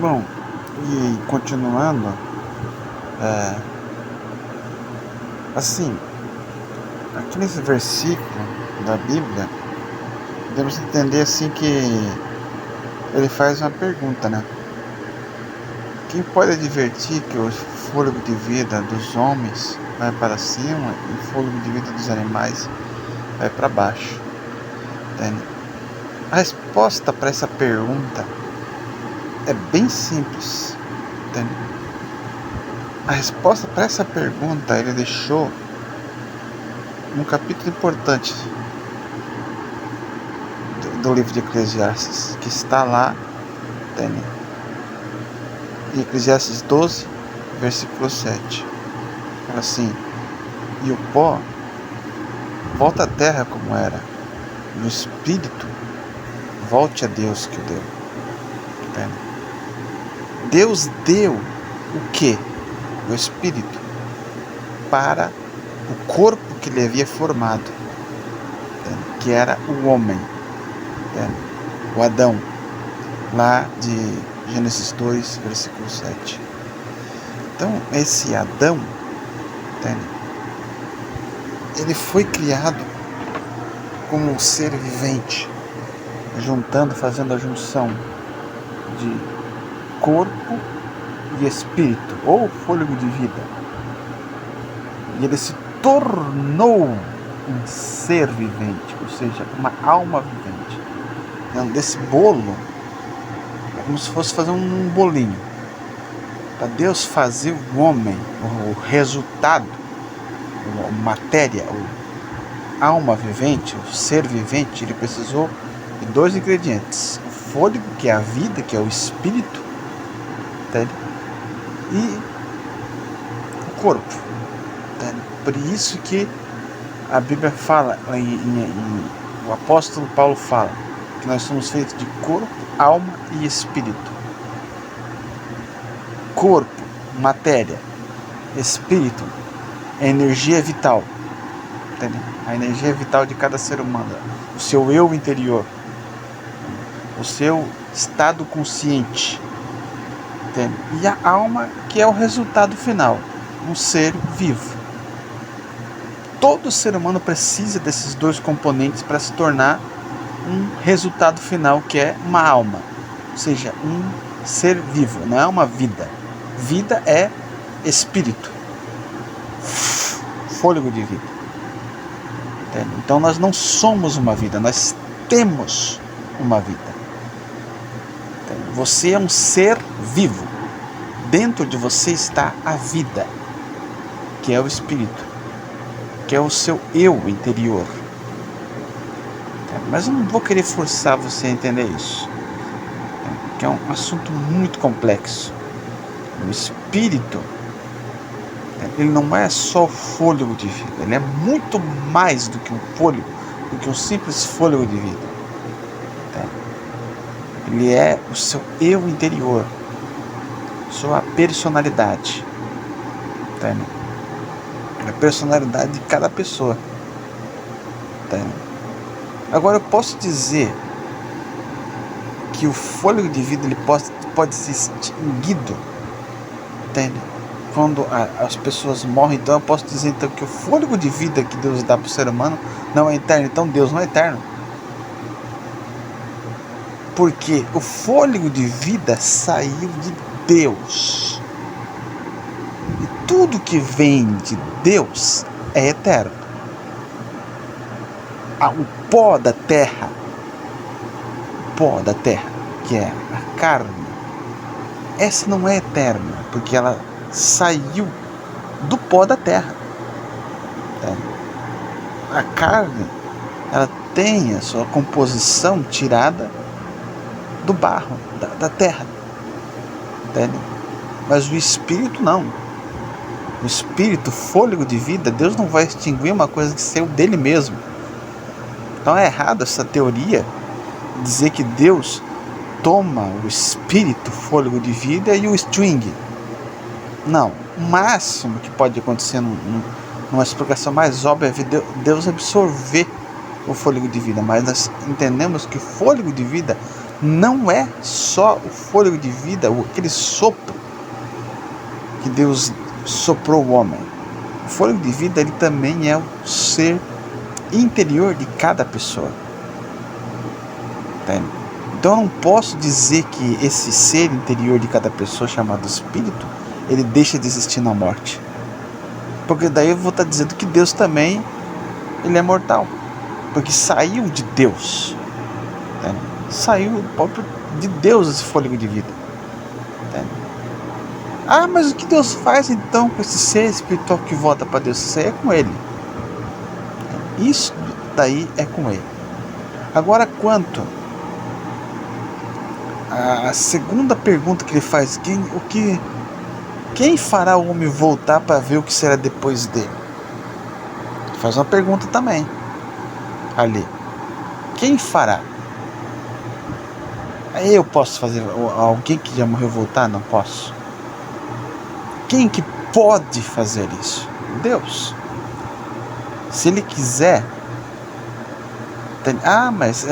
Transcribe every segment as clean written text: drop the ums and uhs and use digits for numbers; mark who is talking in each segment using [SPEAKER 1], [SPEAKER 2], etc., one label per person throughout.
[SPEAKER 1] Bom, e continuando, assim, aqui nesse versículo da Bíblia, podemos entender assim que ele faz uma pergunta, né? Quem pode advertir que o fôlego de vida dos homens vai para cima e o fôlego de vida dos animais vai para baixo? Entende? A resposta para essa pergunta é bem simples, entende? A resposta para essa pergunta ele deixou num capítulo importante do livro de Eclesiastes, que está lá, entende? Em Eclesiastes 12, versículo 7. Fala assim: e o pó volta à terra como era, e o espírito volte a Deus que o deu. Entende? Deus deu o que? O espírito para o corpo que ele havia formado, entende? Que era o homem, entende? O Adão, lá de Gênesis 2, versículo 7. Então, esse Adão, entende? Ele foi criado como um ser vivente, fazendo a junção de corpo e espírito, ou fôlego de vida. E ele se tornou um ser vivente, ou seja, uma alma vivente. Então, desse bolo, é como se fosse fazer um bolinho. Para Deus fazer o homem, o resultado, a matéria, a alma vivente, o ser vivente, ele precisou de dois ingredientes: o fôlego, que é a vida, que é o espírito, entende? E o corpo, entende? Por isso que a Bíblia fala, o apóstolo Paulo fala, que nós somos feitos de corpo, alma e espírito. Corpo, matéria; espírito, energia vital, entende? A energia vital de cada ser humano, o seu eu interior, o seu estado consciente, entende? E a alma, que é o resultado final, um ser vivo. Todo ser humano precisa desses dois componentes para se tornar um resultado final, que é uma alma, ou seja, um ser vivo, não é uma vida. Vida é espírito, fôlego de vida. Entende? Então nós não somos uma vida, nós temos uma vida. Entende? Você é um ser vivo. Dentro de você está a vida, que é o espírito, que é o seu eu interior. Entende? Mas eu não vou querer forçar você a entender isso, entende? Que é um assunto muito complexo. O espírito, ele não é só o fôlego de vida, ele é muito mais do que um fôlego, do que um simples fôlego de vida. Ele é o seu eu interior, sua personalidade, entende? A personalidade de cada pessoa, entende? Agora eu posso dizer que o fôlego de vida ele pode ser extinguido, entende? Quando as pessoas morrem. Então eu posso dizer então que o fôlego de vida que Deus dá para o ser humano não é eterno. Então Deus não é eterno, porque o fôlego de vida saiu de Deus, e tudo que vem de Deus é eterno. O pó da terra, que é a carne, essa não é eterna, porque ela saiu do pó da terra. A carne, ela tem a sua composição tirada do barro, da terra, entende? Mas o espírito não. O espírito, fôlego de vida, Deus não vai extinguir uma coisa que saiu dele mesmo. Então é errado essa teoria, dizer que Deus toma o espírito, fôlego de vida, e o extingue. Não. O máximo que pode acontecer numa explicação mais óbvia é Deus absorver o fôlego de vida, mas nós entendemos que o fôlego de vida não é só o fôlego de vida, aquele sopro que Deus soprou o homem. O fôlego de vida, ele também é o ser interior de cada pessoa. Entende? Então eu não posso dizer que esse ser interior de cada pessoa, chamado espírito, ele deixa de existir na morte. Porque daí eu vou estar dizendo que Deus também, ele é mortal. Porque saiu de Deus. Entende? Saiu próprio de Deus esse fôlego de vida. Entende? Ah, mas o que Deus faz então com esse ser espiritual que volta para Deus? Isso aí é com ele. Isso daí é com ele. Agora, quanto a segunda pergunta que ele faz, quem fará o homem voltar para ver o que será depois dele? Ele faz uma pergunta também ali. Quem fará? Aí eu posso fazer, alguém que já morreu voltar? Não posso. Quem que pode fazer isso? Deus. Se ele quiser. Mas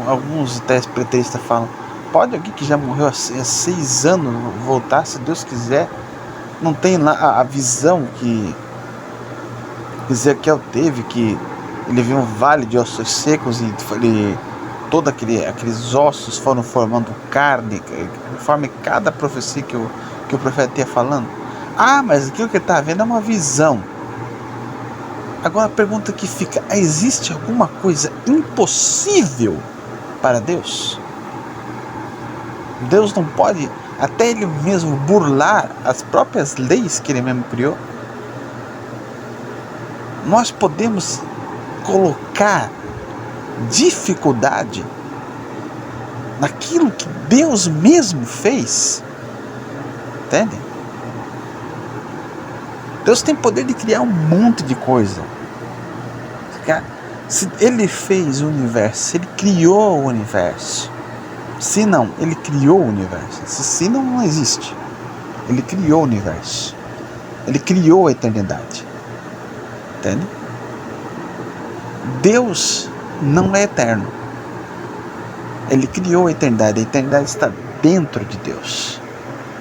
[SPEAKER 1] alguns interpretistas falam, pode alguém que já morreu há 6 anos voltar, se Deus quiser? Não tem lá a visão que Ezequiel teve, que ele viu um vale de ossos secos e todos aqueles ossos foram formando carne, conforme cada profecia que o profeta ia falando. Mas aquilo que ele está vendo é uma visão. Agora a pergunta que fica, existe alguma coisa impossível para Deus? Deus não pode, até ele mesmo, burlar as próprias leis que ele mesmo criou? Nós podemos colocar dificuldade naquilo que Deus mesmo fez? Entende? Deus tem poder de criar um monte de coisa. Se ele fez o universo, se ele criou o universo, se não, ele criou o universo. Se não existe. Ele criou o universo. Ele criou a eternidade. Entende? Deus não é eterno. Ele criou a eternidade está dentro de Deus.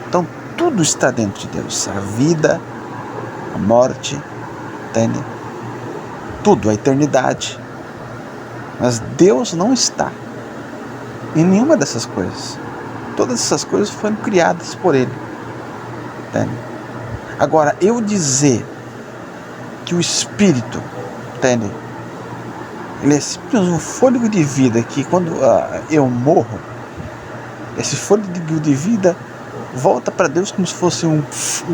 [SPEAKER 1] Então tudo está dentro de Deus. A vida, a morte, entende? Tudo, a eternidade. Mas Deus não está em nenhuma dessas coisas. Todas essas coisas foram criadas por Ele. Entende? Agora, eu dizer que o Espírito, entende? Ele é simplesmente um fôlego de vida que quando eu morro, esse fôlego de vida volta para Deus como se fosse um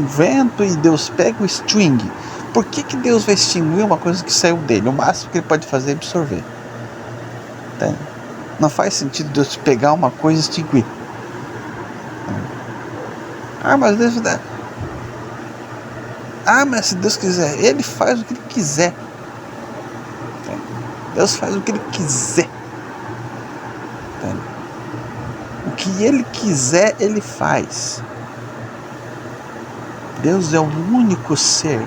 [SPEAKER 1] vento e Deus pega o string. Por que Deus vai extinguir uma coisa que saiu dele? O máximo que ele pode fazer é absorver. Entende? Não faz sentido Deus pegar uma coisa e extinguir. Mas Deus dá. Mas se Deus quiser, Ele faz o que Ele quiser. Deus faz o que Ele quiser. Entende? O que Ele quiser, Ele faz. Deus é o único ser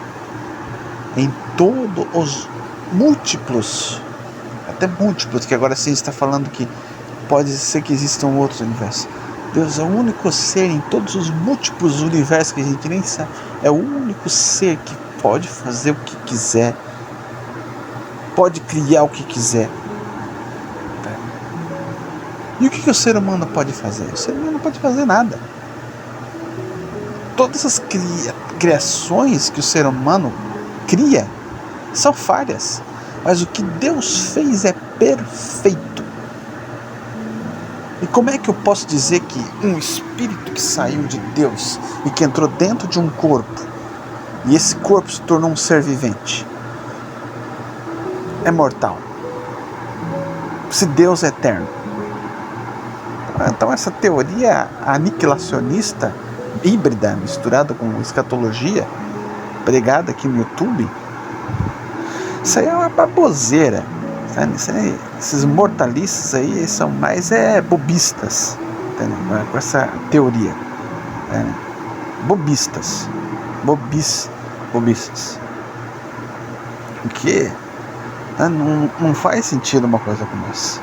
[SPEAKER 1] em todos os múltiplos, até múltiplos, que agora sim está falando que pode ser que existam outros universos. Deus é o único ser em todos os múltiplos universos que a gente nem sabe. É o único ser que pode fazer o que quiser, pode criar o que quiser. E o que o ser humano pode fazer? O ser humano não pode fazer nada. Todas as criações que o ser humano cria são falhas, mas o que Deus fez é perfeito. E como é que eu posso dizer que um espírito que saiu de Deus e que entrou dentro de um corpo, e esse corpo se tornou um ser vivente, é mortal? Se Deus é eterno. Então essa teoria aniquilacionista, híbrida, misturada com escatologia, pregada aqui no YouTube, isso aí é uma baboseira. Esses mortalistas aí são mais bobistas, entendeu? Com essa teoria. Bobistas. Porque não faz sentido uma coisa como essa.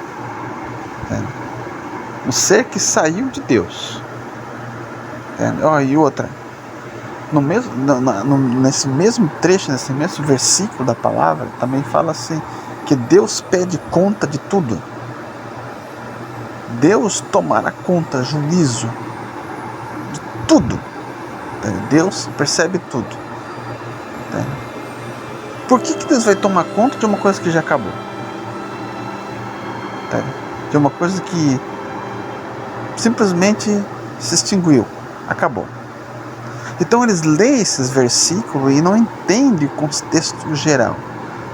[SPEAKER 1] Entendeu? Um ser que saiu de Deus. E outra, nesse mesmo trecho, nesse mesmo versículo da palavra, também fala assim, que Deus pede conta de tudo. Deus tomará conta, juízo de tudo. Deus percebe tudo. Por que Deus vai tomar conta de uma coisa que já acabou? De uma coisa que simplesmente se extinguiu, acabou. Então eles leem esses versículos e não entendem o contexto geral.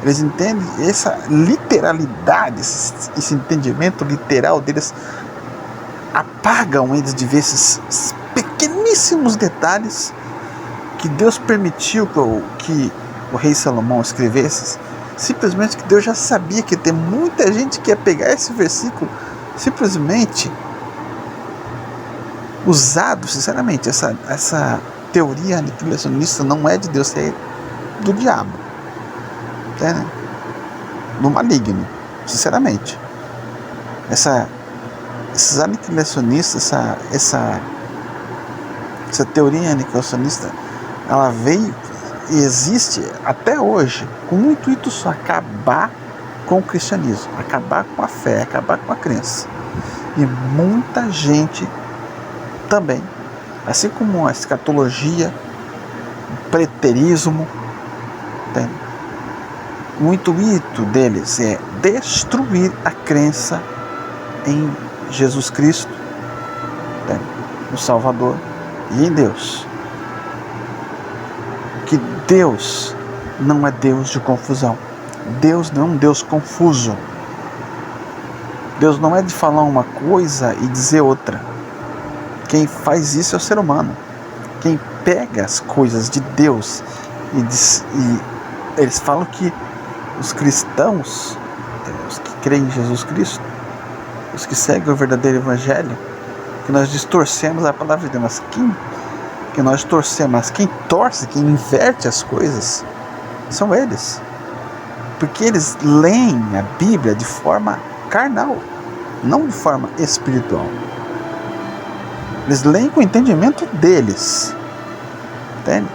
[SPEAKER 1] Eles entendem essa literalidade, esse entendimento literal deles, apagam eles de ver esses pequeníssimos detalhes que Deus permitiu que o rei Salomão escrevesse. Simplesmente que Deus já sabia que tem muita gente que ia pegar esse versículo simplesmente usado, sinceramente, essa teoria aniquilacionista não é de Deus, é do diabo, do maligno, sinceramente. Esses aniquilacionistas, essa teoria aniquilacionista, ela veio e existe até hoje com o intuito só acabar com o cristianismo, acabar com a fé, acabar com a crença. E muita gente também, assim como a escatologia, o preterismo, o intuito deles é destruir a crença em Jesus Cristo, o Salvador, e em Deus. Que Deus não é Deus de confusão. Deus não é um Deus confuso. Deus não é de falar uma coisa e dizer outra. Quem faz isso é o ser humano. Quem pega as coisas de Deus e eles falam que os cristãos, os que creem em Jesus Cristo, os que seguem o verdadeiro evangelho, que nós distorcemos a palavra de Deus, mas quem torce, quem inverte as coisas, são eles. Porque eles leem a Bíblia de forma carnal, não de forma espiritual. Eles leem com o entendimento deles. Entende?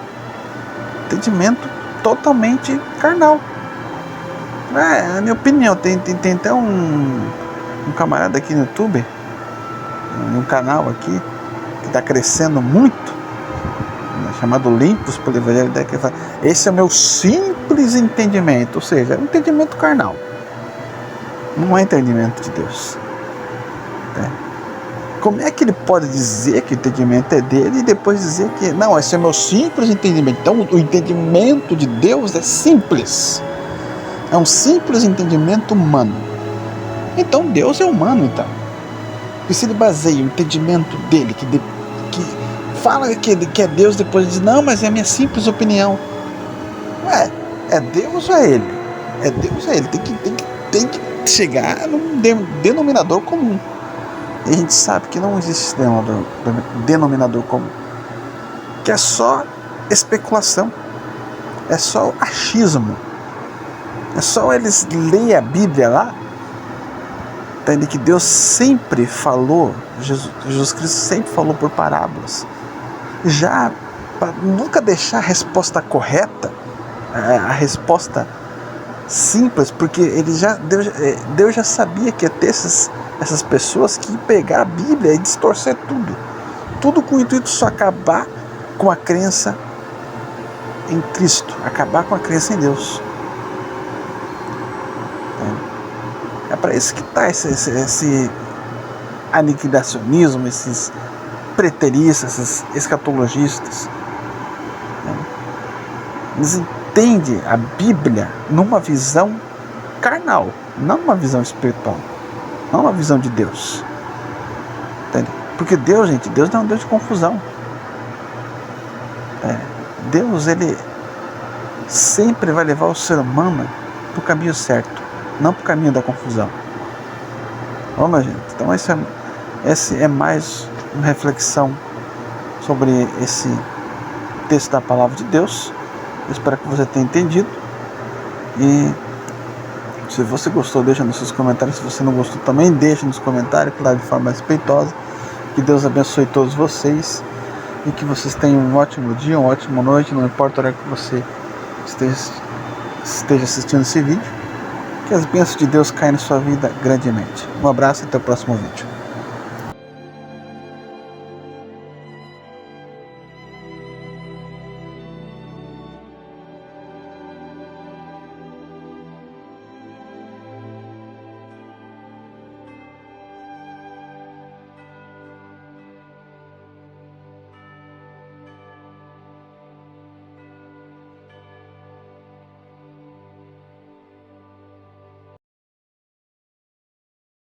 [SPEAKER 1] Entendimento totalmente carnal. É a minha opinião. Tem até um camarada aqui no YouTube, um canal aqui, que está crescendo muito, chamado Limpos pelo Evangelho, que fala, esse é o meu simples entendimento. Ou seja, é um entendimento carnal. Não é entendimento de Deus. Como é que ele pode dizer que o entendimento é dele e depois dizer que não, esse é o meu simples entendimento? Então o entendimento de Deus é simples. É um simples entendimento humano. Então Deus é humano, então. E se ele baseia o entendimento dele, que fala que é Deus, depois diz, não, mas é a minha simples opinião. Ué, é Deus ou é ele? É Deus ou é ele? Tem que chegar num denominador comum. E a gente sabe que não existe denominador comum. Que é só especulação. É só achismo. É só eles lerem a Bíblia lá, entende que Deus sempre falou, Jesus Cristo sempre falou por parábolas. Já para nunca deixar a resposta correta, a resposta simples, porque Deus já sabia que ia ter essas pessoas que iam pegar a Bíblia e distorcer tudo com o intuito de só acabar com a crença em Cristo, acabar com a crença em Deus. É para isso que está esse aniquilacionismo, esses preteristas, esses escatologistas. Eles entendem a Bíblia numa visão carnal, não numa visão espiritual, não numa visão de Deus. Entende? Porque Deus, gente, Deus não é um Deus de confusão. Deus, ele sempre vai levar o ser humano para o caminho certo, não para o caminho da confusão. Vamos, gente. Então esse é mais uma reflexão sobre esse texto da palavra de Deus. Eu espero que você tenha entendido. E Se você gostou, deixa nos seus comentários. Se você não gostou, também deixa nos comentários, claro, de forma respeitosa. Que Deus abençoe todos vocês e que vocês tenham um ótimo dia, uma ótima noite, não importa a hora que você esteja assistindo esse vídeo. Que as bênçãos de Deus caem na sua vida grandemente. Um abraço e até o próximo vídeo.